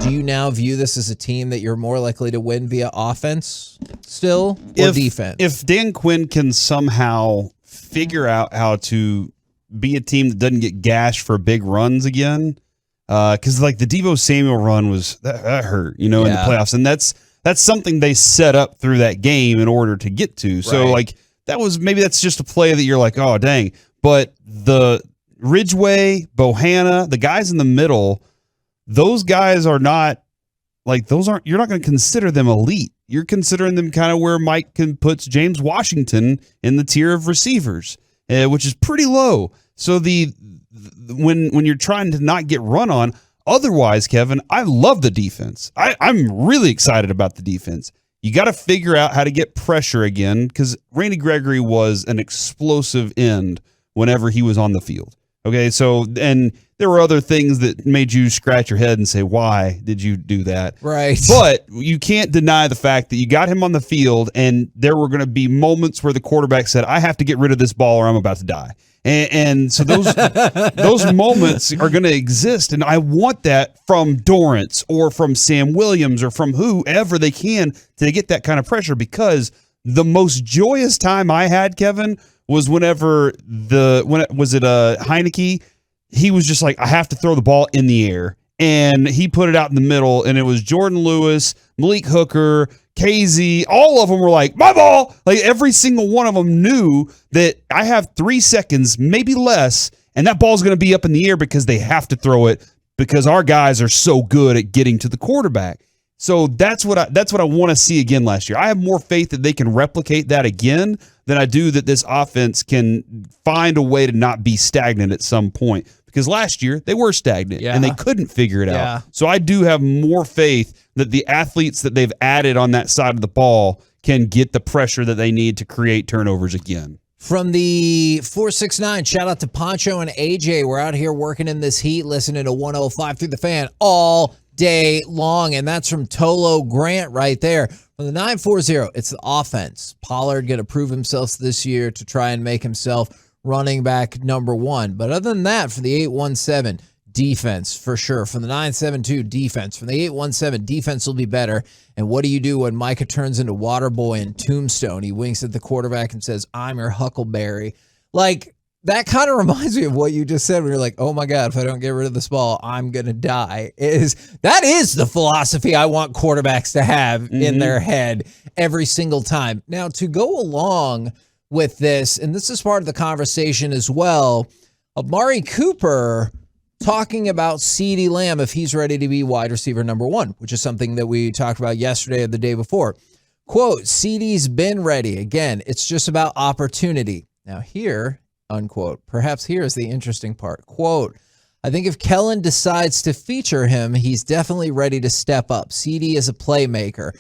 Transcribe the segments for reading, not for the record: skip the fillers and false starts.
do you now view this as a team that you're more likely to win via offense still or defense? If Dan Quinn can somehow figure out how to be a team that doesn't get gashed for big runs again, because like the Deebo Samuel run was that hurt, in the playoffs, and that's something they set up through that game in order to get to. So like that's just a play that you're like, oh dang. But the Ridgeway, Bohanna, the guys in the middle, those guys are not like you're not going to consider them elite. You're considering them kind of where Mike puts James Washington in the tier of receivers, which is pretty low. So when you're trying to not get run on, otherwise, Kevin, I love the defense. I'm really excited about the defense. You got to figure out how to get pressure again, because Randy Gregory was an explosive end whenever he was on the field. Okay, so, and there were other things that made you scratch your head and say, why did you do that? Right. But you can't deny the fact that you got him on the field, and there were going to be moments where the quarterback said, I have to get rid of this ball or I'm about to die. And so those moments are going to exist, and I want that from Dorrance or from Sam Williams or from whoever they can to get that kind of pressure, because the most joyous time I had, Kevin, was whenever Heineke, he was just like, I have to throw the ball in the air, and he put it out in the middle, and it was Jordan Lewis, Malik Hooker, KZ, all of them were like, my ball! Like every single one of them knew that I have 3 seconds, maybe less, and that ball's going to be up in the air because they have to throw it because our guys are so good at getting to the quarterback. So that's what I want to see again last year. I have more faith that they can replicate that again than I do that this offense can find a way to not be stagnant at some point. Because last year they were stagnant and they couldn't figure it out. So I do have more faith that the athletes that they've added on that side of the ball can get the pressure that they need to create turnovers again. From the 469, shout out to Poncho and AJ. We're out here working in this heat, listening to 105 through the fan all day long, and that's from Tolo Grant right there. From the 940, it's the offense. Pollard going to prove himself this year to try and make himself running back number one. But other than that, for the 817, defense for sure. From the 972, defense. From the 817, defense will be better. And what do you do when Micah turns into Waterboy and Tombstone? He winks at the quarterback and says, I'm your Huckleberry. Like, that kind of reminds me of what you just said when you're like, oh my God, if I don't get rid of this ball, I'm going to die. That is the philosophy I want quarterbacks to have in their head every single time. Now, to go along with this, and this is part of the conversation as well, Amari Cooper talking about CeeDee Lamb if he's ready to be wide receiver number one, which is something that we talked about yesterday or the day before. Quote, CeeDee's been ready. Again, it's just about opportunity. Now here, unquote, perhaps here is the interesting part. Quote, I think if Kellen decides to feature him, he's definitely ready to step up. CeeDee is a playmaker.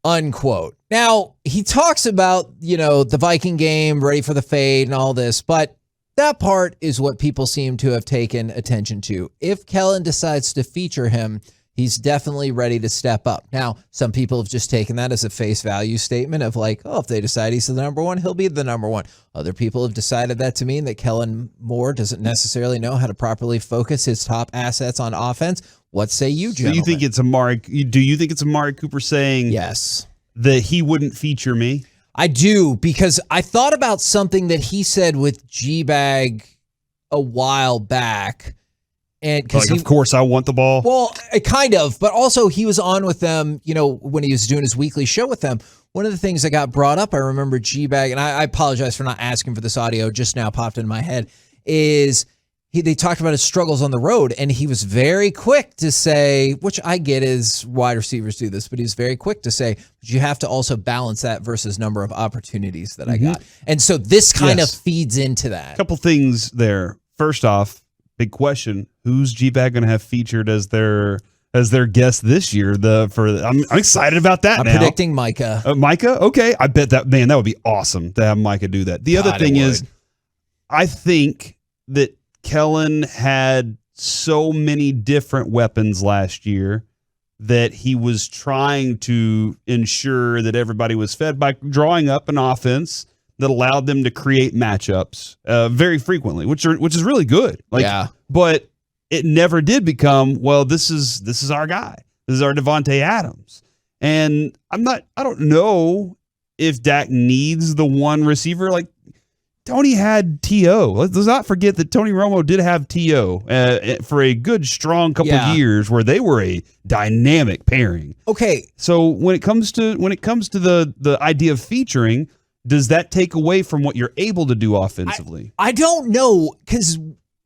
Unquote. Now, he talks about, the Viking game, ready for the fade and all this, but that part is what people seem to have taken attention to. If Kellen decides to feature him, he's definitely ready to step up. Now, some people have just taken that as a face value statement of like, oh, if they decide he's the number one, he'll be the number one. Other people have decided that to mean that Kellen Moore doesn't necessarily know how to properly focus his top assets on offense. What say you, gentlemen? Do you think it's Amari Cooper saying yes that he wouldn't feature me? I do, because I thought about something that he said with G-Bag a while back. And of course I want the ball. Well, kind of, but also he was on with them, when he was doing his weekly show with them. One of the things that got brought up, I remember G-Bag, and I apologize for not asking for this audio, just now popped in my head, is they talked about his struggles on the road, and he was very quick to say, which I get is wide receivers do this, but he's very quick to say, but you have to also balance that versus number of opportunities that I got. And so this kind of feeds into that. A couple things there. First off, big question, who's G-Bag going to have featured as their guest this year? I'm excited about that. I'm predicting Micah. Micah? Okay. I bet that would be awesome to have Micah do that. The other thing is, I think that Kellen had so many different weapons last year that he was trying to ensure that everybody was fed by drawing up an offense that allowed them to create matchups very frequently, which is really good. But it never did become, well, this is our guy. This is our Devontae Adams. And I don't know if Dak needs the one receiver. Like, Tony had T.O. Let's not forget that Tony Romo did have T.O. For a good, strong couple of years where they were a dynamic pairing. Okay. So when it comes to the idea of featuring, does that take away from what you're able to do offensively? I don't know, because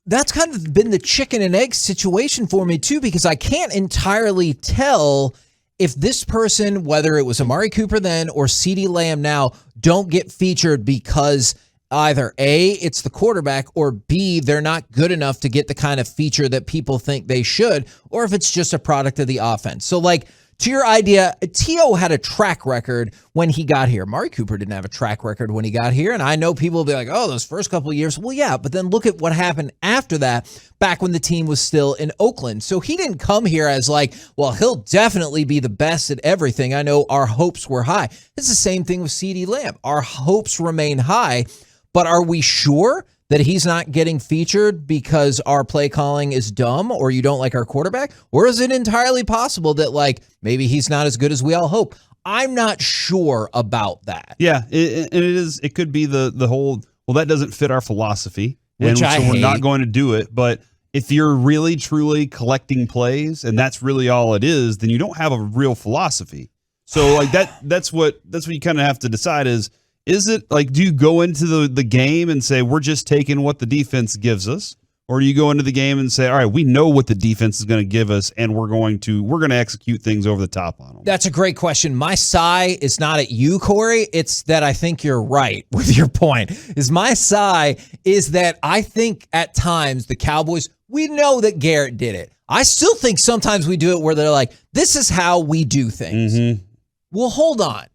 that's kind of been the chicken and egg situation for me too, because I can't entirely tell if this person, whether it was Amari Cooper then or CeeDee Lamb now, don't get featured because either A, it's the quarterback, or B, they're not good enough to get the kind of feature that people think they should, or if it's just a product of the offense. So, like, to your idea, T.O. had a track record when he got here. Amari Cooper didn't have a track record when he got here, and I know people will be like, oh, those first couple of years. Well, yeah, but then look at what happened after that, back when the team was still in Oakland. So he didn't come here as like, well, he'll definitely be the best at everything. I know our hopes were high. It's the same thing with CeeDee Lamb. Our hopes remain high, but are we sure that he's not getting featured because our play calling is dumb or you don't like our quarterback? Or is it entirely possible that, like, maybe he's not as good as we all hope? I'm not sure about that. Yeah, it could be the whole, well, that doesn't fit our philosophy, which I hate. We're not going to do it. But if you're really, truly collecting plays and that's really all it is, then you don't have a real philosophy. So, like, that's what you kind of have to decide is it like, do you go into the game and say, we're just taking what the defense gives us? Or do you go into the game and say, all right, we know what the defense is going to give us, and we're going to execute things over the top on them? That's a great question. My sigh is not at you, Corey. It's that I think you're right with your point. My sigh is that I think at times the Cowboys, we know that Garrett did it. I still think sometimes we do it where they're like, this is how we do things. Mm-hmm. Well, hold on.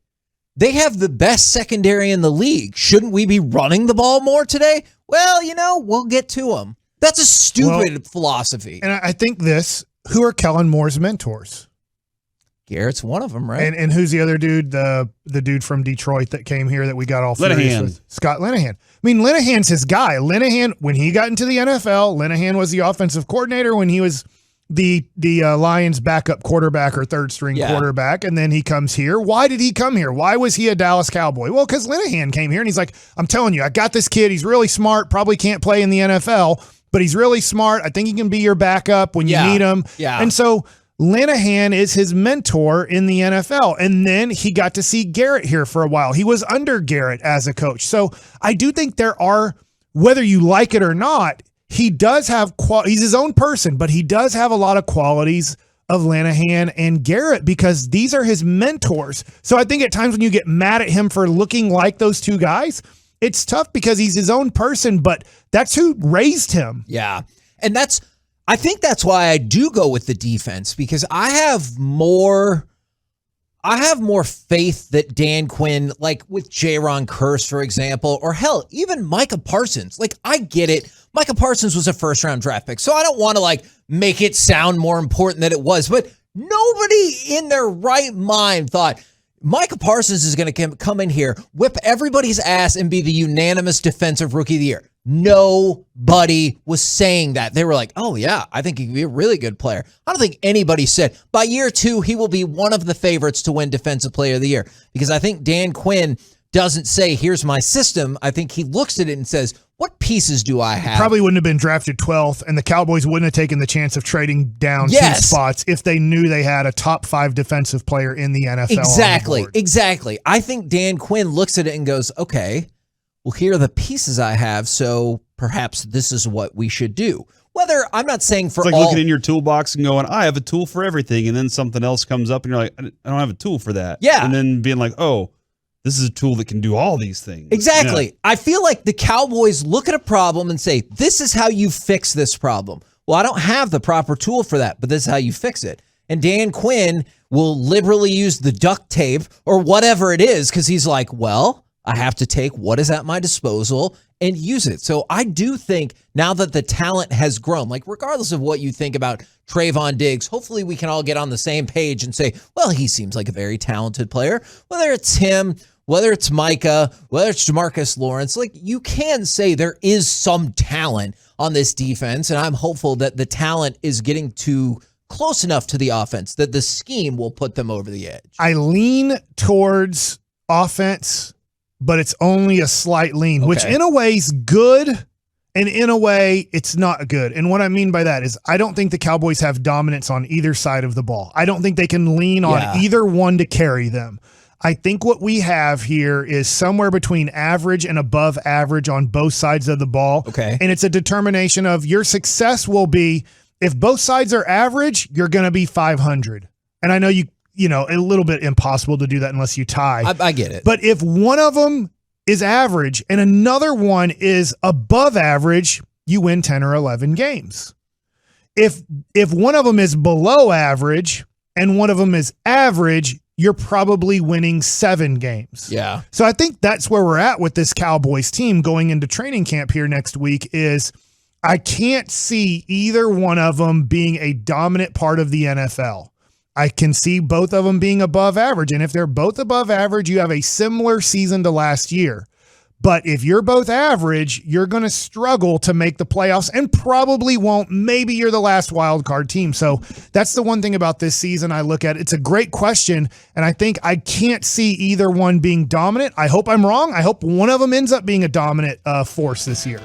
They have the best secondary in the league. Shouldn't we be running the ball more today? Well, we'll get to them. That's a stupid philosophy. And I think who are Kellen Moore's mentors? Garrett's one of them, right? And who's the other dude? The dude from Detroit that came here that we got all furious with? Scott Linehan. I mean, Linehan's his guy. Linehan, when he got into the NFL, Linehan was the offensive coordinator when he was the Lions backup quarterback or third string quarterback, and then he comes here. Why did he come here? Why was he a Dallas Cowboy? Well, because Linehan came here and he's like, I'm telling you, I got this kid. He's really smart, probably can't play in the NFL, but he's really smart. I think he can be your backup when you need him. Yeah. And so Linehan is his mentor in the NFL. And then he got to see Garrett here for a while. He was under Garrett as a coach. So I do think there are, whether you like it or not, he does have he's his own person, but he does have a lot of qualities of Linehan and Garrett because these are his mentors. So I think at times when you get mad at him for looking like those two guys, it's tough because he's his own person, but that's who raised him. Yeah. And I think that's why I do go with the defense, because I have more faith that Dan Quinn, like with Jaron Kearse, for example, or hell, even Micah Parsons. Like, I get it. Micah Parsons was a first-round draft pick, so I don't want to, like, make it sound more important than it was. But nobody in their right mind thought Micah Parsons is going to come in here, whip everybody's ass, and be the unanimous defensive rookie of the year. Nobody was saying that. They were like, oh, yeah, I think he could be a really good player. I don't think anybody said by year 2 he will be one of the favorites to win Defensive Player of the Year, because I think Dan Quinn doesn't say, here's my system. I think he looks at it and says, what pieces do I have? Probably wouldn't have been drafted 12th, and the Cowboys wouldn't have taken the chance of trading down 2 spots if they knew they had a top 5 defensive player in the NFL. Exactly. I think Dan Quinn looks at it and goes, okay, well, here are the pieces I have, so perhaps this is what we should do. Whether, I'm not saying for it's like looking in your toolbox and going, I have a tool for everything, and then something else comes up, and you're like, I don't have a tool for that. Yeah. And then being like, oh, this is a tool that can do all these things. Exactly. Yeah. I feel like the Cowboys look at a problem and say, this is how you fix this problem. Well, I don't have the proper tool for that, but this is how you fix it. And Dan Quinn will liberally use the duct tape or whatever it is because he's like, well, I have to take what is at my disposal and use it. So I do think now that the talent has grown, like regardless of what you think about Trayvon Diggs, hopefully we can all get on the same page and say, well, he seems like a very talented player. Whether it's him, whether it's Micah, whether it's Demarcus Lawrence, like you can say there is some talent on this defense, and I'm hopeful that the talent is getting to close enough to the offense that the scheme will put them over the edge. I lean towards offense, but it's only a slight lean, which in a way is good, and in a way it's not good. And what I mean by that is I don't think the Cowboys have dominance on either side of the ball. I don't think they can lean on either one to carry them. I think what we have here is somewhere between average and above average on both sides of the ball. Okay. And it's a determination of your success will be, if both sides are average, you're going to be 500. And I know you know, a little bit impossible to do that unless you tie. I get it. But if one of them is average and another one is above average, you win 10 or 11 games. If one of them is below average and one of them is average, you're probably winning 7 games. Yeah. So I think that's where we're at with this Cowboys team going into training camp here next week is I can't see either one of them being a dominant part of the NFL. I can see both of them being above average. And if they're both above average, you have a similar season to last year. But if you're both average, you're going to struggle to make the playoffs and probably won't. Maybe you're the last wild card team. So that's the one thing about this season I look at. It's a great question, and I think I can't see either one being dominant. I hope I'm wrong. I hope one of them ends up being a dominant force this year.